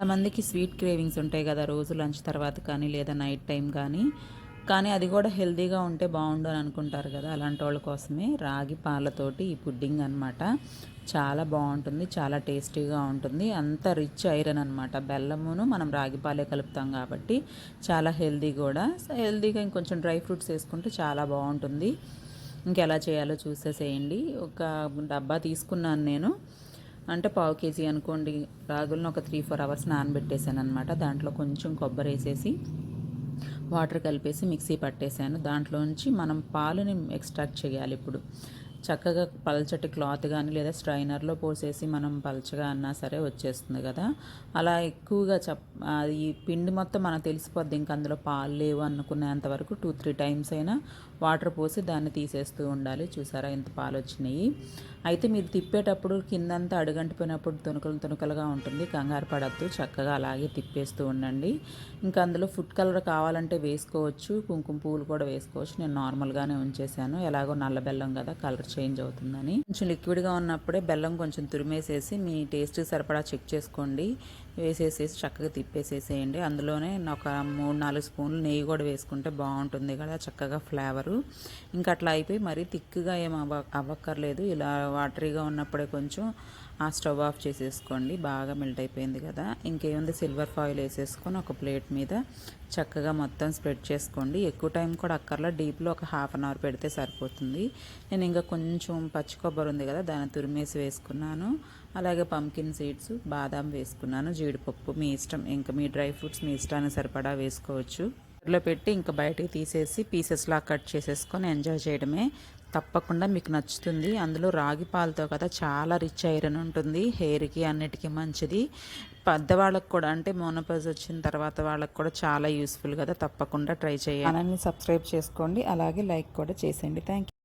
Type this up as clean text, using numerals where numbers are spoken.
కొంతమందికి sweet cravings ఉంటాయి కదా, రోజు లంచ్ తర్వాత కానీ లేదా నైట్ టైం కానీ అది కూడా హెల్తీగా ఉంటే బాగుండు అని అనుకుంటారు కదా, అలాంటి వాళ్ళ కోసమే రాగి పాలతోటి ఈ పుడ్డింగ్ అనమాట. చాలా బాగుంటుంది, చాలా టేస్టీగా ఉంటుంది. అంత రిచ్ ఐరన్ అనమాట. బెల్లమును మనం రాగి పాలే కలుపుతాం కాబట్టి చాలా హెల్తీ కూడా. హెల్తీగా ఇంకొంచెం డ్రై ఫ్రూట్స్ వేసుకుంటే చాలా బాగుంటుంది. ఇంకెలా చేయాలో చూసేసేయండి. ఒక డబ్బా తీసుకున్నాను నేను, అంటే పావు కేజీ అనుకోండి. రాగులను ఒక 3-4 అవర్స్ నానబెట్టేసాను అనమాట. దాంట్లో కొంచెం కొబ్బరి వేసేసి వాటర్ కలిపేసి మిక్సీ పట్టేశాను. దాంట్లోంచి మనం పాలుని ఎక్స్ట్రాక్ట్ చేయాలి. ఇప్పుడు చక్కగా పల్చటి క్లాత్ కానీ లేదా స్ట్రైనర్లో పోసేసి మనం పల్చగా అన్నా సరే వచ్చేస్తుంది కదా. అలా ఎక్కువగా ఈ పిండి మొత్తం మనకు తెలిసిపోద్ది. ఇంక అందులో పాలు లేవు అనుకునేంత వరకు 2-3 టైమ్స్ అయినా వాటర్ పోసి దాన్ని తీసేస్తూ ఉండాలి. చూసారా ఎంత పాలు వచ్చినాయి. అయితే మీరు తిప్పేటప్పుడు కిందంతా అడుగంటిపోయినప్పుడు తునుకలుగా ఉంటుంది. కంగారు పడద్దు, చక్కగా అలాగే తిప్పేస్తూ ఉండండి. ఇంకా అందులో ఫుడ్ కలర్ కావాలంటే వేసుకోవచ్చు, కుంకుమ పువ్వులు కూడా వేసుకోవచ్చు. నేను నార్మల్గానే ఉంచేసాను, ఎలాగో నల్ల బెల్లం కదా కలర్ చేంజ్ అవుతుందని. కొంచెం లిక్విడ్గా ఉన్నప్పుడే బెల్లం కొంచెం తురిమేసేసి మీ టేస్ట్ సరిపడా చెక్ చేసుకోండి. వేసేసేసి చక్కగా తిప్పేసేసేయండి. అందులోనే ఒక 3-4 స్పూన్లు నెయ్యి కూడా వేసుకుంటే బాగుంటుంది కదా, చక్కగా ఫ్లేవరు. ఇంకా అట్లా అయిపోయి మరీ థిక్గా ఏం అవ్వక్కర్లేదు. ఇలా వాటరీగా ఉన్నప్పుడే కొంచెం ఆ స్టవ్ ఆఫ్ చేసేసుకోండి. బాగా మెల్ట్ అయిపోయింది కదా. ఇంకేముంది, సిల్వర్ ఫాయిల్ వేసేసుకొని ఒక ప్లేట్ మీద చక్కగా మొత్తం స్ప్రెడ్ చేసుకోండి. ఎక్కువ టైం కూడా అక్కర్లా, డీప్లో ఒక 1/2 అవర్ పెడితే సరిపోతుంది. నేను ఇంకా కొంచెం పచ్చి కొబ్బరి ఉంది కదా, దాన్ని తురిమేసి వేసుకున్నాను. అలాగే పంకిన్ సీడ్స్, బాదాం వేసుకున్నాను, జీడిపప్పు మీ ఇష్టం. ఇంకా మీ డ్రై ఫ్రూట్స్ మీ ఇష్టానికి సరిపడా వేసుకోవచ్చు. లో పెట్టి ఇంకా బయటికి తీసేసి పీసెస్లా కట్ చేసేసుకొని ఎంజాయ్ చేయడమే. తప్పకుండా మీకు నచ్చుతుంది. అందులో రాగి పాలతో కదా, చాలా రిచ్ ఐరన్ ఉంటుంది. హెయిర్కి అన్నిటికీ మంచిది. పెద్దవాళ్ళకు కూడా, అంటే మోనోపాజ్ వచ్చిన తర్వాత వాళ్ళకి కూడా చాలా యూస్ఫుల్ కదా. తప్పకుండా ట్రై చేయండి. ఛానల్ని సబ్స్క్రైబ్ చేసుకోండి, అలాగే లైక్ కూడా చేసేయండి. Thank you.